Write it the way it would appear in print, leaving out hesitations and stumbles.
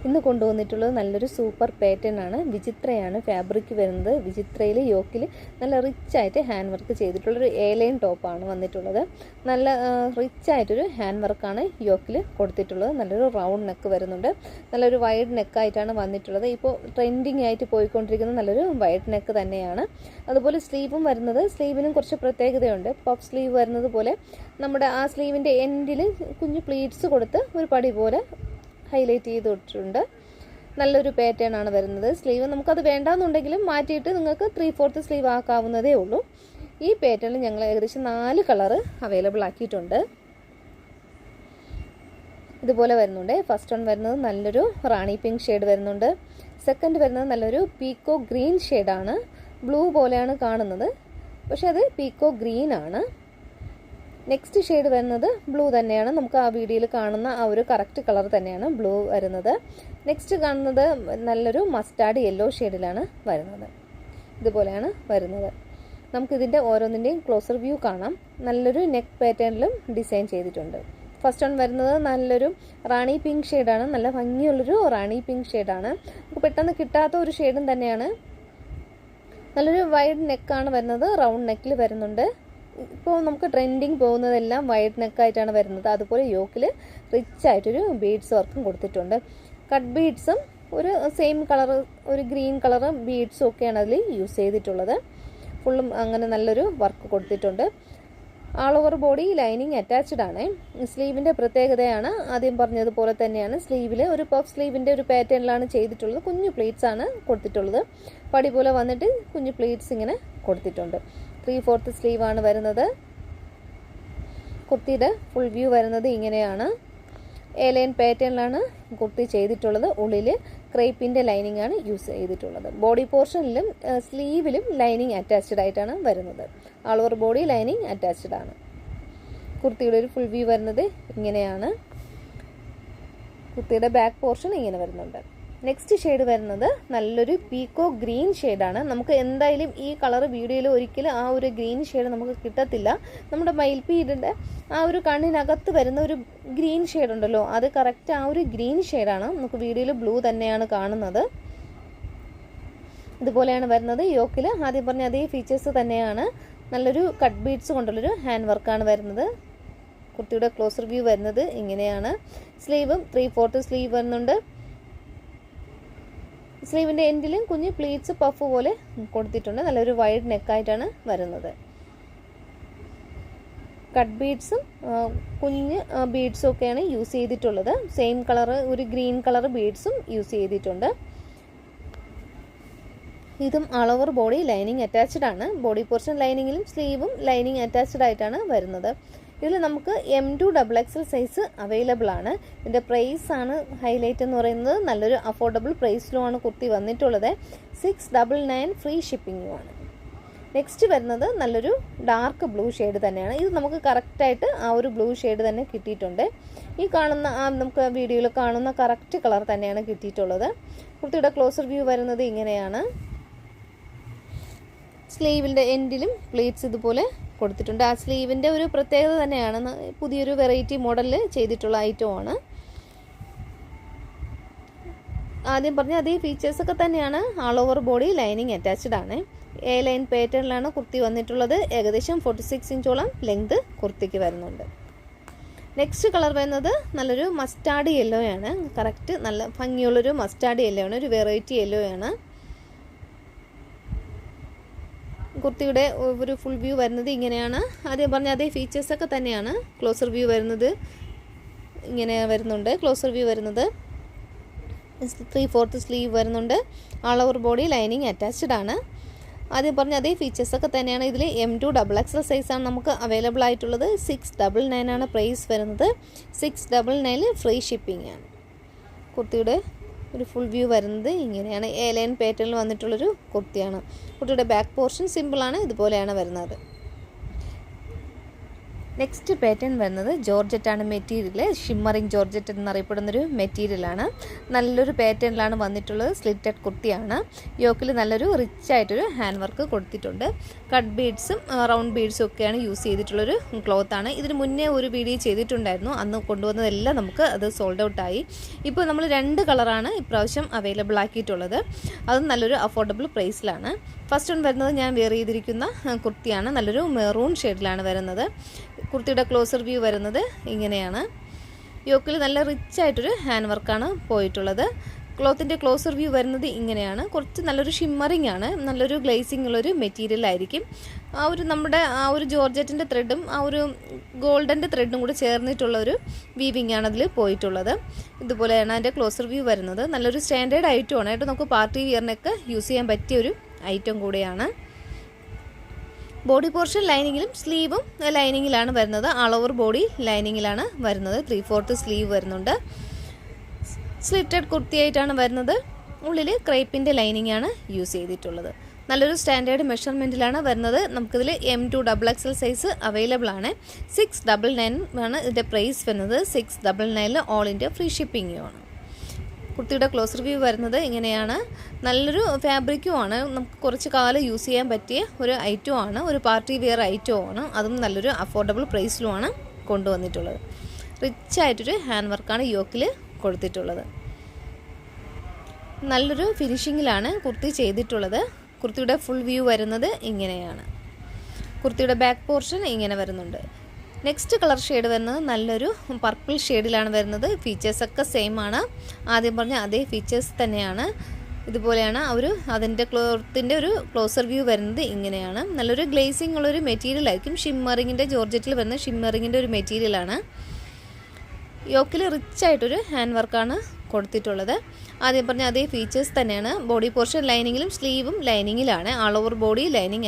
ഇന്ന് കൊണ്ടുവന്നിട്ടുള്ളത് നല്ലൊരു സൂപ്പർ പാറ്റേൺ ആണ്. വിചിത്രയാണ് ഫാബ്രിക് വരുന്നത്. വിചിത്രയിൽ യോക്കിൽ നല്ല റിച്ചായിട്ട് ഹാൻഡ് വർക്ക് ചെയ്തിട്ടുള്ളൊരു എലൈൻ ടോപ്പാണ് വന്നിട്ടുള്ളത്. നല്ല റിച്ചായിട്ടൊരു ഹാൻഡ് വർക്കാണ് യോക്കിൽ കൊടുത്തിട്ടുള്ളത്. നല്ലൊരു റൗണ്ട് നെക്ക് വരുന്നുണ്ട്. നല്ലൊരു വൈഡ് നെക്കായിട്ടാണ് വന്നിട്ടുള്ളത്. ഇപ്പോൾ ട്രെൻഡിങ് ആയിട്ട് പോയിക്കൊണ്ടിരിക്കുന്ന നല്ലൊരു വൈഡ് നെക്ക് തന്നെയാണ്. അതുപോലെ സ്ലീവും വരുന്നത്, സ്ലീവിനും കുറച്ച് പ്രത്യേകതയുണ്ട്. പഫ് സ്ലീവ് വരുന്നത് പോലെ നമ്മുടെ ആ സ്ലീവിൻ്റെ എൻഡിൽ കുഞ്ഞു പ്ലീറ്റ്സ് കൊടുത്ത് ഒരു പടി പോലെ ഹൈലൈറ്റ് ചെയ്തിട്ടുണ്ട്. നല്ലൊരു പാറ്റേൺ ആണ് വരുന്നത്. സ്ലീവ് നമുക്കത് വേണ്ടാന്നുണ്ടെങ്കിലും മാറ്റിയിട്ട് നിങ്ങൾക്ക് 3/4 സ്ലീവ് ആക്കാവുന്നതേ ഉള്ളൂ. ഈ പാറ്റേണിൽ ഞങ്ങൾ ഏകദേശം 4 കളറ് അവൈലബിൾ ആക്കിയിട്ടുണ്ട്. ഇതുപോലെ വരുന്നുണ്ട്. ഫസ്റ്റ് വൺ വരുന്നത് നല്ലൊരു റാണി പിങ്ക് ഷെയ്ഡ് വരുന്നുണ്ട്. സെക്കൻഡ് വരുന്നത് നല്ലൊരു പീക്കോ ഗ്രീൻ ഷെയ്ഡാണ്. ബ്ലൂ പോലെയാണ് കാണുന്നത്, പക്ഷെ അത് പീക്കോ ഗ്രീൻ ആണ്. നെക്സ്റ്റ് ഷെയ്ഡ് വരുന്നത് ബ്ലൂ തന്നെയാണ്. നമുക്ക് ആ വീഡിയോയിൽ കാണുന്ന ആ ഒരു കറക്റ്റ് കളർ തന്നെയാണ് ബ്ലൂ വരുന്നത്. നെക്സ്റ്റ് കാണുന്നത് നല്ലൊരു മസ്റ്റാർഡ് യെല്ലോ ഷെയ്ഡിലാണ് വരുന്നത്. ഇതുപോലെയാണ് വരുന്നത്. നമുക്കിതിൻ്റെ ഓരോന്നിൻ്റെയും ക്ലോസർ വ്യൂ കാണാം. നല്ലൊരു നെക്ക് പാറ്റേണിലും ഡിസൈൻ ചെയ്തിട്ടുണ്ട്. ഫസ്റ്റ് വൺ വരുന്നത് നല്ലൊരു റാണി പിങ്ക് ഷെയ്ഡാണ്. നല്ല ഭംഗിയുള്ളൊരു റാണി പിങ്ക് ഷെയ്ഡാണ്. നമുക്ക് പെട്ടെന്ന് കിട്ടാത്ത ഒരു ഷെയ്ഡും തന്നെയാണ്. നല്ലൊരു വൈഡ് നെക്കാണ് വരുന്നത്. റൗണ്ട് നെക്കിൽ വരുന്നുണ്ട്. ഇപ്പോൾ നമുക്ക് ട്രെൻഡിങ് പോകുന്നതെല്ലാം വൈഡ് നെക്കായിട്ടാണ് വരുന്നത്. അതുപോലെ യോക്കിൽ റിച്ച് ആയിട്ടൊരു ബീഡ്സ് വർക്കും കൊടുത്തിട്ടുണ്ട്. കട്ട് ബീഡ്സും ഒരു സെയിം കളർ, ഒരു ഗ്രീൻ കളർ ബീഡ്സും ഒക്കെയാണ് അതിൽ യൂസ് ചെയ്തിട്ടുള്ളത്. ഫുള്ളും അങ്ങനെ നല്ലൊരു വർക്ക് കൊടുത്തിട്ടുണ്ട്. ആൾ ഓവർ ബോഡി ലൈനിങ് അറ്റാച്ച്ഡ് ആണ്. സ്ലീവിൻ്റെ പ്രത്യേകതയാണ് ആദ്യം പറഞ്ഞതുപോലെ തന്നെയാണ്. സ്ലീവിൽ ഒരു പഫ് സ്ലീവിൻ്റെ ഒരു പാറ്റേണിലാണ് ചെയ്തിട്ടുള്ളത്. കുഞ്ഞു പ്ലീറ്റ്സ് ആണ് കൊടുത്തിട്ടുള്ളത്. പടി പോലെ വന്നിട്ട് കുഞ്ഞു പ്ലീറ്റ്സ് ഇങ്ങനെ കൊടുത്തിട്ടുണ്ട്. 3/4 സ്ലീവാണ് വരുന്നത്. കുർത്തിയുടെ ഫുൾ വ്യൂ വരുന്നത് ഇങ്ങനെയാണ്. എലൈൻ പാറ്റേണിലാണ് കുർത്തി ചെയ്തിട്ടുള്ളത്. ഉള്ളിൽ ക്രേപ്പിൻ്റെ ലൈനിങ് ആണ് യൂസ് ചെയ്തിട്ടുള്ളത്. ബോഡി പോർഷനിലും സ്ലീവിലും ലൈനിങ് അറ്റാച്ച്ഡ് ആയിട്ടാണ് വരുന്നത്. ആൾ ഓവർ ബോഡി ലൈനിങ് അറ്റാച്ച്ഡ് ആണ്. കുർത്തിയുടെ ഒരു ഫുൾ വ്യൂ വരുന്നത് ഇങ്ങനെയാണ്. കുർത്തിയുടെ ബാക്ക് പോർഷൻ ഇങ്ങനെ വരുന്നുണ്ട്. നെക്സ്റ്റ് ഷെയ്ഡ് വരുന്നത് നല്ലൊരു പീക്കോ ഗ്രീൻ ഷെയ്ഡാണ്. നമുക്ക് എന്തായാലും ഈ കളർ വീഡിയോയിൽ ഒരിക്കലും ആ ഒരു ഗ്രീൻ ഷെയ്ഡ് നമുക്ക് കിട്ടത്തില്ല. നമ്മുടെ മയിൽപ്പീടിൻ്റെ ആ ഒരു കണ്ണിനകത്ത് വരുന്ന ഒരു ഗ്രീൻ ഷെയ്ഡ് ഉണ്ടല്ലോ, അത് കറക്റ്റ് ആ ഒരു ഗ്രീൻ ഷെയ്ഡാണ്. നമുക്ക് വീഡിയോയിൽ ബ്ലൂ തന്നെയാണ് കാണുന്നത്. ഇതുപോലെയാണ് വരുന്നത്. യോക്കിൽ ആദ്യം പറഞ്ഞ അതേ ഫീച്ചേഴ്സ് തന്നെയാണ്. നല്ലൊരു കട്ട് ബീഡ്സ് കൊണ്ടുള്ളൊരു ഹാൻഡ് വർക്കാണ് വരുന്നത്. കുർത്തിയുടെ ക്ലോസർ വ്യൂ വരുന്നത് ഇങ്ങനെയാണ്. സ്ലീവും 3/4 സ്ലീവ് വരുന്നുണ്ട്. സ്ലീവിൻ്റെ എൻഡിലും കുഞ്ഞ് പ്ലീറ്റ്സ് പഫ് പോലെ കൊടുത്തിട്ടുണ്ട്. നല്ലൊരു വൈഡ് നെക്കായിട്ടാണ് വരുന്നത്. കട്ട് ബീഡ്സും കുഞ്ഞ് ബീഡ്സും ഒക്കെയാണ് യൂസ് ചെയ്തിട്ടുള്ളത്. സെയിം കളർ, ഒരു ഗ്രീൻ കളർ ബീഡ്സും യൂസ് ചെയ്തിട്ടുണ്ട്. ഇതും ആൾ ഓവർ ബോഡി ലൈനിങ് അറ്റാച്ച്ഡ് ആണ്. ബോഡി പോർഷൻ ലൈനിങ്ങിലും സ്ലീവും ലൈനിങ് അറ്റാച്ച്ഡ് ആയിട്ടാണ് വരുന്നത്. ഇതിൽ നമുക്ക് M2XXL സൈസ് അവൈലബിൾ ആണ്. ഇതിൻ്റെ പ്രൈസ് ആണ് ഹൈലൈറ്റ് എന്ന് പറയുന്നത്. നല്ലൊരു അഫോർഡബിൾ പ്രൈസിലുമാണ് കുർത്തി വന്നിട്ടുള്ളത്. 699 ഫ്രീ ഷിപ്പിങ്ങുമാണ്. നെക്സ്റ്റ് വരുന്നത് നല്ലൊരു ഡാർക്ക് ബ്ലൂ ഷെയ്ഡ് തന്നെയാണ്. ഇത് നമുക്ക് കറക്റ്റായിട്ട് ആ ഒരു ബ്ലൂ ഷെയ്ഡ് തന്നെ കിട്ടിയിട്ടുണ്ട്. ഈ കാണുന്ന നമുക്ക് വീഡിയോയിൽ കാണുന്ന കറക്റ്റ് കളർ തന്നെയാണ് കിട്ടിയിട്ടുള്ളത്. കുർത്തിയുടെ ക്ലോസർ വ്യൂ വരുന്നത് ഇങ്ങനെയാണ്. സ്ലീവിൻ്റെ എൻഡിലും പ്ലീറ്റ്സ് ഇതുപോലെ കൊടുത്തിട്ടുണ്ട്. ആ സ്ലീവിൻ്റെ ഒരു പ്രത്യേകത തന്നെയാണ്. പുതിയൊരു വെറൈറ്റി മോഡലിൽ ചെയ്തിട്ടുള്ള ഐറ്റമാണ്. ആദ്യം പറഞ്ഞ അതേ ഫീച്ചേഴ്സൊക്കെ തന്നെയാണ്. ആൾ ഓവർ ബോഡി ലൈനിങ് അറ്റാച്ച്ഡ് ആണ്. എ ലൈൻ പാറ്റേണിലാണ് കുർത്തി വന്നിട്ടുള്ളത്. ഏകദേശം 46 ഇഞ്ചോളം ലെങ്ത് കുർത്തിക്ക് വരുന്നുണ്ട്. നെക്സ്റ്റ് കളർ വരുന്നത് നല്ലൊരു മസ്റ്റാർഡ് യെല്ലോ ആണ്. കറക്റ്റ് നല്ല ഭംഗിയുള്ളൊരു മസ്റ്റാർഡ് യെല്ലോ ആണ്. ഒരു വെറൈറ്റി യെല്ലോ ആണ്. കുർത്തിയുടെ ഒരു ഫുൾ വ്യൂ വരുന്നത് ഇങ്ങനെയാണ്. ആദ്യം പറഞ്ഞ അതേ ഫീച്ചേഴ്സൊക്കെ തന്നെയാണ്. ക്ലോസർ വ്യൂ വരുന്നത് ഇങ്ങനെ വരുന്നുണ്ട്. ക്ലോസർ വ്യൂ വരുന്നത് 3/4 സ്ലീവ് വരുന്നുണ്ട്. ആൾ ഓവർ ബോഡി ലൈനിങ് അറ്റാച്ച്ഡ് ആണ്. ആദ്യം പറഞ്ഞ അതേ ഫീച്ചേഴ്സൊക്കെ തന്നെയാണ്. ഇതിൽ M2XXL സൈസാണ് നമുക്ക് അവൈലബിൾ ആയിട്ടുള്ളത്. 699 ആണ് പ്രൈസ് വരുന്നത്. 699 ഫ്രീ ഷിപ്പിംഗ് ആണ്. കുർത്തിയുടെ ഒരു ഫുൾ വ്യൂ വരുന്നത് ഇങ്ങനെയാണ്. എ ലൈൻ പാറ്റേണിൽ വന്നിട്ടുള്ളൊരു കുർത്തിയാണ്. കുർത്തിയുടെ ബാക്ക് പോർഷൻ സിമ്പിളാണ്. ഇതുപോലെയാണ് വരുന്നത്. നെക്സ്റ്റ് പാറ്റേൺ വരുന്നത് ജോർജറ്റാണ് മെറ്റീരിയൽ. ഷിമ്മറിങ് ജോർജറ്റ് എന്നറിയപ്പെടുന്നൊരു മെറ്റീരിയലാണ്. നല്ലൊരു പാറ്റേണിലാണ് വന്നിട്ടുള്ളത്. സ്ലിറ്റഡ് കുർത്തിയാണ്. യോക്കിൽ നല്ലൊരു റിച്ച് ആയിട്ടൊരു ഹാൻഡ് വർക്ക് കൊടുത്തിട്ടുണ്ട്. കട്ട് ബീഡ്സും റൗണ്ട് ബീഡ്സും ഒക്കെയാണ് യൂസ് ചെയ്തിട്ടുള്ളൊരു ക്ലോത്താണ്. ഇതിന് മുന്നേ ഒരു വീഡിയോ ചെയ്തിട്ടുണ്ടായിരുന്നു. അന്ന് കൊണ്ടുവന്നതെല്ലാം നമുക്ക് അത് സോൾഡ് ഔട്ടായി. ഇപ്പോൾ നമ്മൾ 2 കളറാണ് ഇപ്രാവശ്യം അവൈലബിൾ ആക്കിയിട്ടുള്ളത്. അതും നല്ലൊരു അഫോർഡബിൾ പ്രൈസിലാണ്. ഫസ്റ്റ് വൺ വരുന്നത് ഞാൻ വെയർ ചെയ്തിരിക്കുന്ന കുർത്തിയാണ്. നല്ലൊരു മെറൂൺ ഷെയ്ഡിലാണ് വരുന്നത്. കുർത്തിയുടെ ക്ലോസർ വ്യൂ വരുന്നത് ഇങ്ങനെയാണ്. യോക്കിൽ നല്ല റിച്ച് ആയിട്ടൊരു ഹാൻഡ് വർക്കാണ് പോയിട്ടുള്ളത്. ക്ലോത്തിൻ്റെ ക്ലോസർ വ്യൂ വരുന്നത് ഇങ്ങനെയാണ്. കുറച്ച് നല്ലൊരു ഷിമ്മറിങ് ആണ്. നല്ലൊരു ഗ്ലേസിംഗ് ഉള്ളൊരു മെറ്റീരിയൽ ആയിരിക്കും. നമ്മുടെ ജോർജറ്റിൻ്റെ ത്രെഡും ഗോൾഡൻ്റെ ത്രെഡും കൂടി ചേർന്നിട്ടുള്ള ഒരു വീവിംഗ് ആണ് അതിൽ പോയിട്ടുള്ളത്. ഇതുപോലെയാണ് അതിൻ്റെ ക്ലോസർ വ്യൂ വരുന്നത്. നല്ലൊരു സ്റ്റാൻഡേർഡ് ഐറ്റമാണ് കേട്ടോ. നമുക്ക് പാർട്ടി വിയറിനൊക്കെ യൂസ് ചെയ്യാൻ പറ്റിയൊരു ഐറ്റം കൂടെയാണ്. ബോഡി പോർഷൻ ലൈനിങ്ങിലും സ്ലീവും ലൈനിങ്ങിലാണ് വരുന്നത്. ആൾ ഓവർ ബോഡി ലൈനിങ്ങിലാണ് വരുന്നത്. 3/4 സ്ലീവ് വരുന്നുണ്ട്. സ്ലിറ്റഡ് കുർത്തിയായിട്ടാണ് വരുന്നത്. ഉള്ളിൽ ക്രേപ്പിൻ്റെ ലൈനിങ് ആണ് യൂസ് ചെയ്തിട്ടുള്ളത്. നല്ലൊരു സ്റ്റാൻഡേർഡ് മെഷർമെൻറ്റിലാണ് വരുന്നത്. നമുക്കിതിൽ M2 XXL സൈസ് അവൈലബിൾ ആണ്. 699 ആണ് ഇതിൻ്റെ പ്രൈസ് വരുന്നത്. 699 ഓൾ ഇന്ത്യ ഫ്രീ ഷിപ്പിംഗുമാണ്. കുർത്തിയുടെ ക്ലോസർ വ്യൂ വരുന്നത് ഇങ്ങനെയാണ്. നല്ലൊരു ഫാബ്രിക്കുമാണ്. നമുക്ക് കുറച്ച് കാലം യൂസ് ചെയ്യാൻ പറ്റിയ ഒരു ഐറ്റമാണ്. ഒരു പാർട്ടി വെയർ ഐറ്റമാണ്. അതും നല്ലൊരു അഫോർഡബിൾ പ്രൈസിലുമാണ് കൊണ്ടുവന്നിട്ടുള്ളത്. റിച്ച് ആയിട്ടൊരു ഹാൻഡ് വർക്കാണ് യോക്കിൽ കൊടുത്തിട്ടുള്ളത്. നല്ലൊരു ഫിനിഷിങ്ങിലാണ് കുർത്തി ചെയ്തിട്ടുള്ളത്. കുർത്തിയുടെ ഫുൾ വ്യൂ വരുന്നത് ഇങ്ങനെയാണ്. കുർത്തിയുടെ ബാക്ക് പോർഷൻ ഇങ്ങനെ വരുന്നുണ്ട്. നെക്സ്റ്റ് കളർ ഷെയ്ഡ് വരുന്നത് നല്ലൊരു പർപ്പിൾ ഷെയ്ഡിലാണ് വരുന്നത്. ഫീച്ചേഴ്സൊക്കെ സെയിം ആണ്. ആദ്യം പറഞ്ഞ അതേ ഫീച്ചേഴ്സ് തന്നെയാണ്. ഇതുപോലെയാണ് അതിൻ്റെ ക്ലോത്തിൻ്റെ ഒരു ക്ലോസർ വ്യൂ വരുന്നത് ഇങ്ങനെയാണ്. നല്ലൊരു ഗ്ലേസിംഗ് ഉള്ളൊരു മെറ്റീരിയൽ ആയിരിക്കും. ഷിമ്മറിങ്ങിൻ്റെ ജോർജറ്റിൽ വരുന്ന ഷിമ്മറിങ്ങിൻ്റെ ഒരു മെറ്റീരിയലാണ്. യോക്കിൽ റിച്ച് ആയിട്ടൊരു ഹാൻഡ് വർക്കാണ് കൊടുത്തിട്ടുള്ളത്. ആദ്യം പറഞ്ഞ അതേ ഫീച്ചേഴ്സ് തന്നെയാണ്. ബോഡി പോർഷൻ ലൈനിങ്ങിലും സ്ലീവും ലൈനിങ്ങിലാണ്. All over body lining